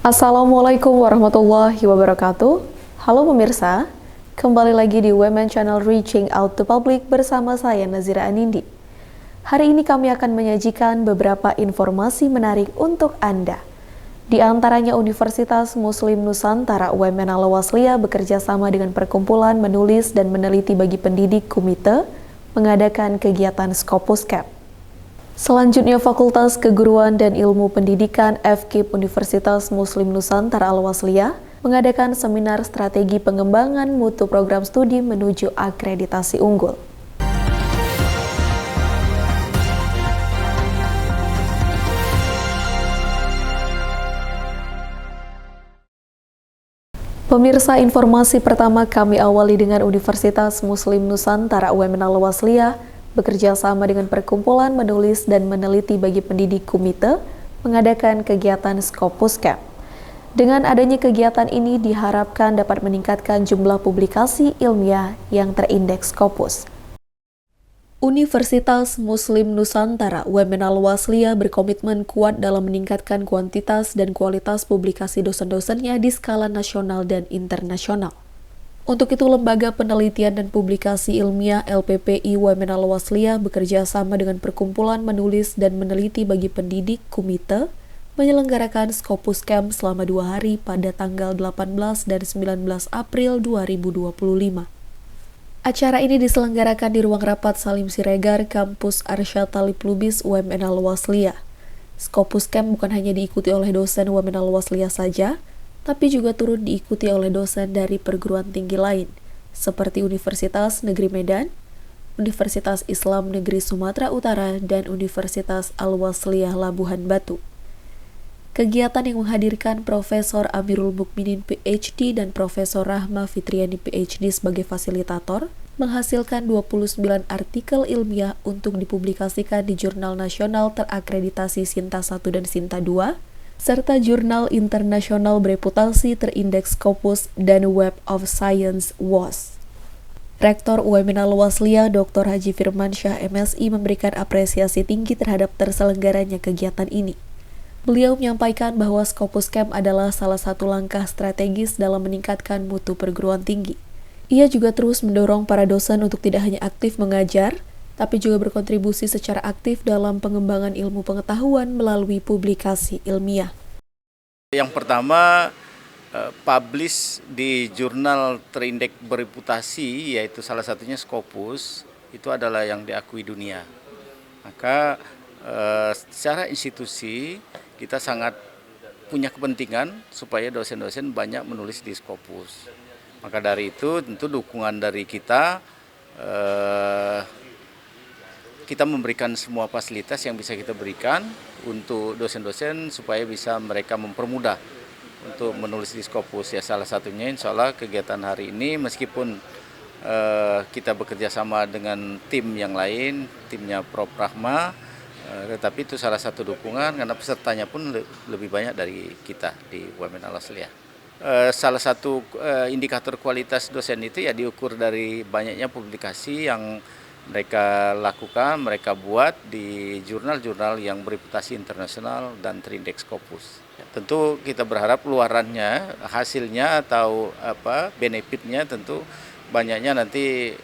Assalamualaikum warahmatullahi wabarakatuh. Halo pemirsa, kembali lagi di Women Channel Reaching Out to Public bersama saya Nazira Anindi. Hari ini kami akan menyajikan beberapa informasi menarik untuk Anda. Di antaranya Universitas Muslim Nusantara UMN Al-Wasliya bekerja sama dengan Perkumpulan Menulis dan Meneliti bagi Pendidik Kumite mengadakan kegiatan Scopus Camp. Selanjutnya, Fakultas Keguruan dan Ilmu Pendidikan FKIP Universitas Muslim Nusantara Al-Wasliya mengadakan seminar strategi pengembangan mutu program studi menuju akreditasi unggul. Pemirsa, informasi pertama kami awali dengan Universitas Muslim Nusantara UMN Al-Wasliya bekerja sama dengan Perkumpulan Menulis dan Meneliti bagi Pendidik Kumite mengadakan kegiatan Scopus Camp. Dengan adanya kegiatan ini diharapkan dapat meningkatkan jumlah publikasi ilmiah yang terindeks Scopus. Universitas Muslim Nusantara UMN Al-Wasliya berkomitmen kuat dalam meningkatkan kuantitas dan kualitas publikasi dosen-dosennya di skala nasional dan internasional. Untuk itu, Lembaga Penelitian dan Publikasi Ilmiah LPPI UMN Al-Wasliya bekerja sama dengan Perkumpulan Menulis dan Meneliti bagi Pendidik Kumite menyelenggarakan Scopus Camp selama 2 hari pada tanggal 18 dan 19 April 2025. Acara ini diselenggarakan di Ruang Rapat Salim Siregar, Kampus Arsyad Talib Lubis UMN Al-Wasliya. Scopus Camp bukan hanya diikuti oleh dosen UMN Al-Wasliya saja, tapi juga turut diikuti oleh dosen dari perguruan tinggi lain, seperti Universitas Negeri Medan, Universitas Islam Negeri Sumatera Utara, dan Universitas Al-Wasliyah Labuhan Batu. Kegiatan yang menghadirkan Profesor Amirul Mukminin PhD dan Profesor Rahma Fitriani PhD sebagai fasilitator, menghasilkan 29 artikel ilmiah untuk dipublikasikan di jurnal nasional terakreditasi Sinta 1 dan Sinta 2, serta jurnal internasional bereputasi terindeks Scopus dan Web of Science WOS. Rektor UMN Al-Wasliya Dr. Haji Firmansyah MSI memberikan apresiasi tinggi terhadap terselenggaranya kegiatan ini. Beliau menyampaikan bahwa Scopus Camp adalah salah satu langkah strategis dalam meningkatkan mutu perguruan tinggi. Ia juga terus mendorong para dosen untuk tidak hanya aktif mengajar, tapi juga berkontribusi secara aktif dalam pengembangan ilmu pengetahuan melalui publikasi ilmiah. Yang pertama, publish di jurnal terindeks bereputasi, yaitu salah satunya Scopus, itu adalah yang diakui dunia. Maka secara institusi kita sangat punya kepentingan supaya dosen-dosen banyak menulis di Scopus. Maka dari itu tentu dukungan dari kita memberikan semua fasilitas yang bisa kita berikan untuk dosen-dosen supaya bisa mereka mempermudah untuk menulis di Scopus. Ya, salah satunya insya Allah kegiatan hari ini meskipun kita bekerja sama dengan tim yang lain, timnya Prof. Rahma, tetapi itu salah satu dukungan karena pesertanya pun lebih banyak dari kita di UMN Al-Wasliya. Salah satu indikator kualitas dosen itu ya diukur dari banyaknya publikasi yang mereka lakukan, mereka buat di jurnal-jurnal yang bereputasi internasional dan terindeks Scopus. Ya, tentu kita berharap luarannya, hasilnya atau benefitnya tentu banyaknya nanti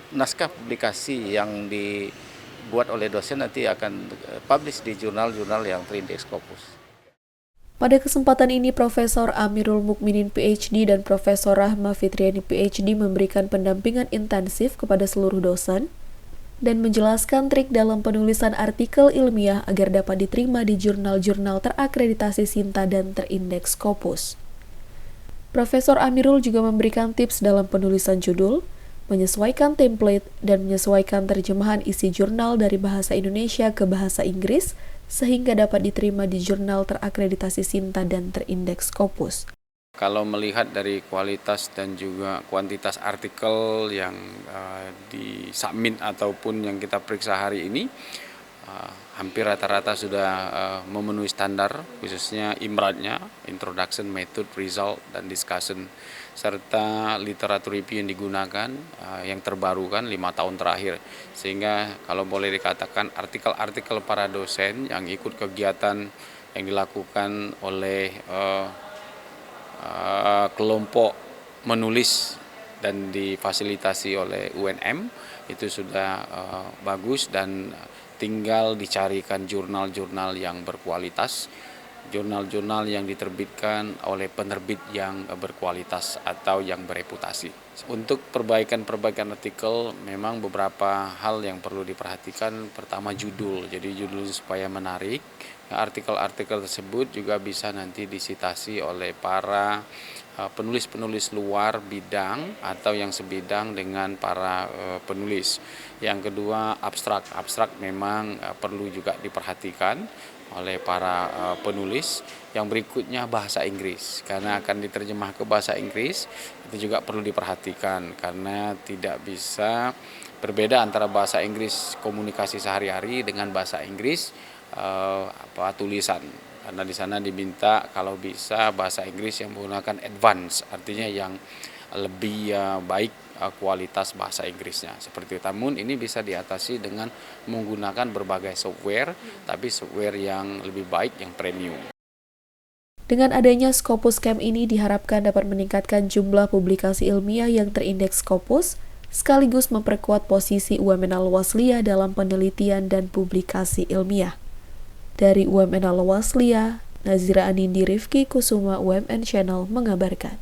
naskah publikasi yang dibuat oleh dosen nanti akan publish di jurnal-jurnal yang terindeks Scopus. Pada kesempatan ini, Profesor Amirul Mukminin PhD dan Profesor Rahma Fitriani PhD memberikan pendampingan intensif kepada seluruh dosen dan menjelaskan trik dalam penulisan artikel ilmiah agar dapat diterima di jurnal-jurnal terakreditasi Sinta dan terindeks Scopus. Profesor Amirul juga memberikan tips dalam penulisan judul, menyesuaikan template, dan menyesuaikan terjemahan isi jurnal dari bahasa Indonesia ke bahasa Inggris sehingga dapat diterima di jurnal terakreditasi Sinta dan terindeks Scopus. Kalau melihat dari kualitas dan juga kuantitas artikel yang disubmit ataupun yang kita periksa hari ini, hampir rata-rata sudah memenuhi standar, khususnya IMRAD-nya, Introduction, Method, Result, dan Discussion, serta literatur review yang digunakan yang terbaru kan 5 tahun terakhir. Sehingga kalau boleh dikatakan artikel-artikel para dosen yang ikut kegiatan yang dilakukan oleh kelompok menulis dan difasilitasi oleh UNM itu sudah bagus, dan tinggal dicarikan jurnal-jurnal yang berkualitas, jurnal-jurnal yang diterbitkan oleh penerbit yang berkualitas atau yang bereputasi. Untuk perbaikan artikel memang beberapa hal yang perlu diperhatikan. Pertama, judul, jadi judul supaya menarik. Artikel-artikel tersebut juga bisa nanti disitasi oleh para penulis-penulis luar bidang atau yang sebidang dengan para penulis. Yang kedua, abstrak memang perlu juga diperhatikan oleh para penulis. Yang berikutnya, bahasa Inggris, karena akan diterjemah ke bahasa Inggris, itu juga perlu diperhatikan karena tidak bisa berbeda antara bahasa Inggris komunikasi sehari-hari dengan bahasa Inggris tulisan, karena di sana diminta kalau bisa bahasa Inggris yang menggunakan advance, artinya yang lebih baik kualitas bahasa Inggrisnya seperti itu. Namun ini bisa diatasi dengan menggunakan berbagai software, tapi software yang lebih baik, yang premium. Dengan adanya Scopus Camp ini diharapkan dapat meningkatkan jumlah publikasi ilmiah yang terindeks Scopus, sekaligus memperkuat posisi UMN Al-Wasliyah dalam penelitian dan publikasi ilmiah. Dari UMN Al-Wasliyah, Nazira Anindi Rifki Kusuma, UMN Channel mengabarkan.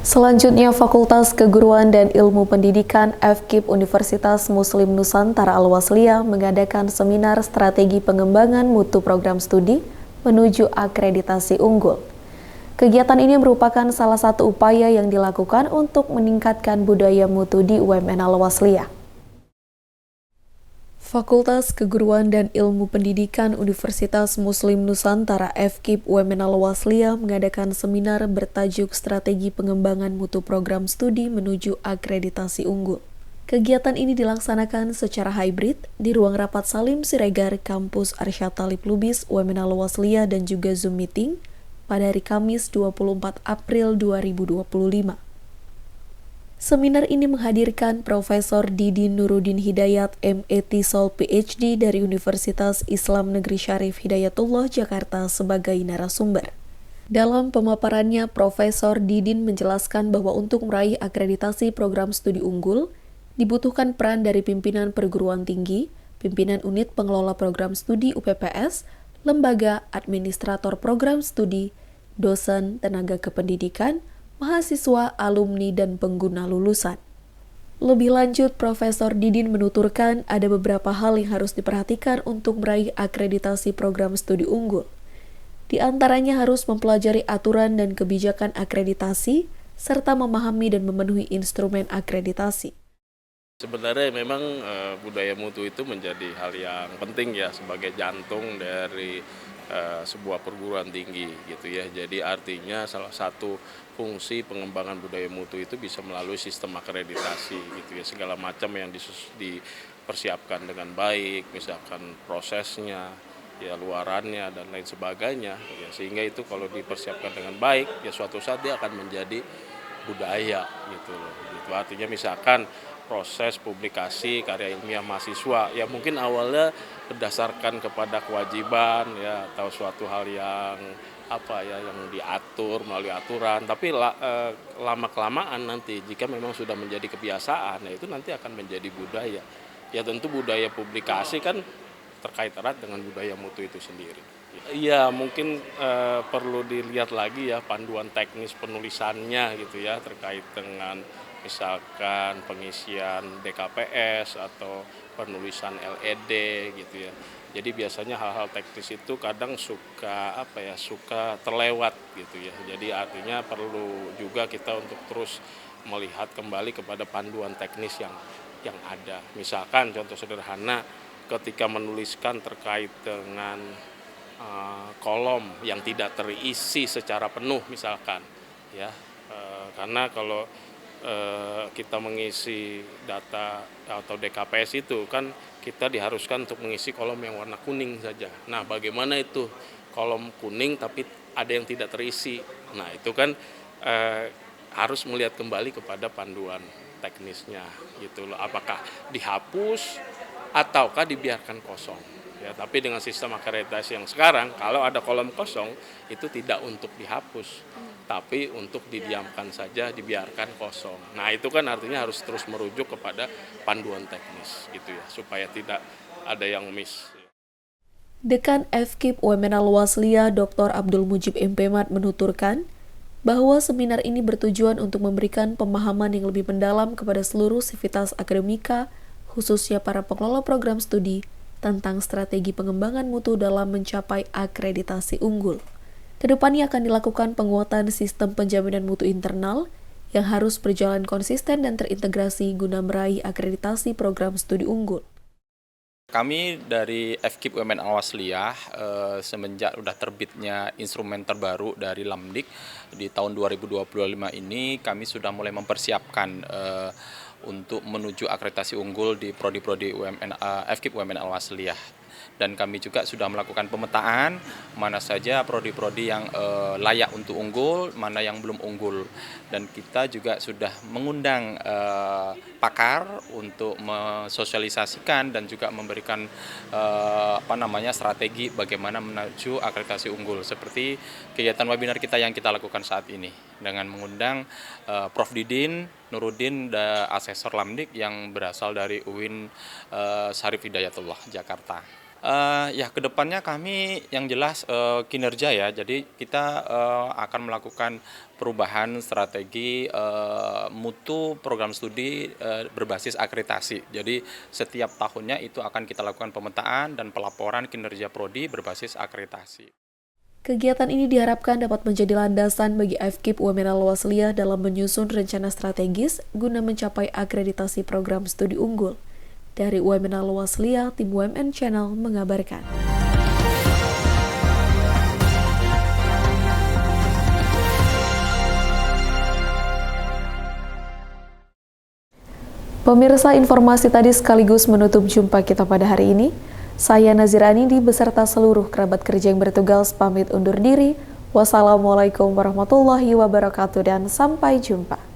Selanjutnya, Fakultas Keguruan dan Ilmu Pendidikan FKIP Universitas Muslim Nusantara Al-Wasliyah mengadakan seminar strategi pengembangan mutu program studi menuju akreditasi unggul. Kegiatan ini merupakan salah satu upaya yang dilakukan untuk meningkatkan budaya mutu di UMN Al-Wasliyah. Fakultas Keguruan dan Ilmu Pendidikan Universitas Muslim Nusantara FKIP UMN Al-Wasliyah mengadakan seminar bertajuk Strategi Pengembangan Mutu Program Studi Menuju Akreditasi Unggul. Kegiatan ini dilaksanakan secara hybrid di ruang rapat Salim Siregar, Kampus Arsyad Talib Lubis, UMN Al-Wasliyah, dan juga Zoom Meeting pada hari Kamis 24 April 2025. Seminar ini menghadirkan Profesor Didin Nuruddin Hidayat, MET Sol PhD dari Universitas Islam Negeri Syarif Hidayatullah Jakarta sebagai narasumber. Dalam pemaparannya, Profesor Didin menjelaskan bahwa untuk meraih akreditasi program studi unggul, dibutuhkan peran dari pimpinan perguruan tinggi, pimpinan unit pengelola program studi UPPS, lembaga administrator program studi, dosen, tenaga kependidikan, mahasiswa, alumni, dan pengguna lulusan. Lebih lanjut, Profesor Didin menuturkan ada beberapa hal yang harus diperhatikan untuk meraih akreditasi program studi unggul. Di antaranya harus mempelajari aturan dan kebijakan akreditasi, serta memahami dan memenuhi instrumen akreditasi. Sebenarnya memang budaya mutu itu menjadi hal yang penting ya sebagai jantung dari sebuah perguruan tinggi gitu ya. Jadi artinya salah satu fungsi pengembangan budaya mutu itu bisa melalui sistem akreditasi gitu ya. Segala macam yang dipersiapkan dengan baik, misalkan prosesnya, ya luarannya dan lain sebagainya ya, sehingga itu kalau dipersiapkan dengan baik ya suatu saat dia akan menjadi budaya gitu loh. Gitu artinya misalkan proses publikasi karya ilmiah mahasiswa ya mungkin awalnya berdasarkan kepada kewajiban ya atau suatu hal yang yang diatur melalui aturan, tapi lama kelamaan nanti jika memang sudah menjadi kebiasaan ya itu nanti akan menjadi budaya. Ya tentu budaya publikasi kan terkait erat dengan budaya mutu itu sendiri. Iya mungkin perlu dilihat lagi ya panduan teknis penulisannya gitu ya terkait dengan misalkan pengisian DKPS atau penulisan LED gitu ya. Jadi biasanya hal-hal teknis itu kadang suka terlewat gitu ya. Jadi artinya perlu juga kita untuk terus melihat kembali kepada panduan teknis yang ada. Misalkan contoh sederhana ketika menuliskan terkait dengan kolom yang tidak terisi secara penuh misalkan ya. Karena kalau kita mengisi data atau DKPS itu kan kita diharuskan untuk mengisi kolom yang warna kuning saja. Nah, bagaimana itu kolom kuning tapi ada yang tidak terisi? Nah, itu kan harus melihat kembali kepada panduan teknisnya gitu loh. Apakah dihapus ataukah dibiarkan kosong. Ya, tapi dengan sistem akreditasi yang sekarang, kalau ada kolom kosong itu tidak untuk dihapus, tapi untuk didiamkan saja, dibiarkan kosong. Nah itu kan artinya harus terus merujuk kepada panduan teknis gitu ya, supaya tidak ada yang miss. Dekan FKIP UMN Al-Wasliyah Dr. Abdul Mujib Impemat menuturkan bahwa seminar ini bertujuan untuk memberikan pemahaman yang lebih mendalam kepada seluruh sivitas akademika, khususnya para pengelola program studi, tentang strategi pengembangan mutu dalam mencapai akreditasi unggul. Kedepannya akan dilakukan penguatan sistem penjaminan mutu internal yang harus berjalan konsisten dan terintegrasi guna meraih akreditasi program studi unggul. Kami dari FKIP UMN Al-Wasliyah semenjak udah terbitnya instrumen terbaru dari Lamdik di tahun 2025 ini kami sudah mulai mempersiapkan untuk menuju akreditasi unggul di prodi-prodi FKIP UMN Al-Wasliyah. Dan kami juga sudah melakukan pemetaan mana saja prodi-prodi yang layak untuk unggul, mana yang belum unggul. Dan kita juga sudah mengundang pakar untuk mensosialisasikan dan juga memberikan strategi bagaimana menuju akreditasi unggul. Seperti kegiatan webinar kita yang kita lakukan saat ini dengan mengundang Prof. Didin Nuruddin, asesor Lamdik yang berasal dari UIN Syarif Hidayatullah, Jakarta. Kedepannya kami yang jelas kinerja ya, jadi kita akan melakukan perubahan strategi mutu program studi berbasis akreditasi. Jadi setiap tahunnya itu akan kita lakukan pemetaan dan pelaporan kinerja prodi berbasis akreditasi. Kegiatan ini diharapkan dapat menjadi landasan bagi FKIP UMN Al-Wasliyah dalam menyusun rencana strategis guna mencapai akreditasi program studi unggul. Dari UMN Al-Wasliyah, tim UMN Channel mengabarkan. Pemirsa, informasi tadi sekaligus menutup jumpa kita pada hari ini. Saya Nazira Anindi beserta seluruh kerabat kerja yang bertugas pamit undur diri. Wassalamualaikum warahmatullahi wabarakatuh dan sampai jumpa.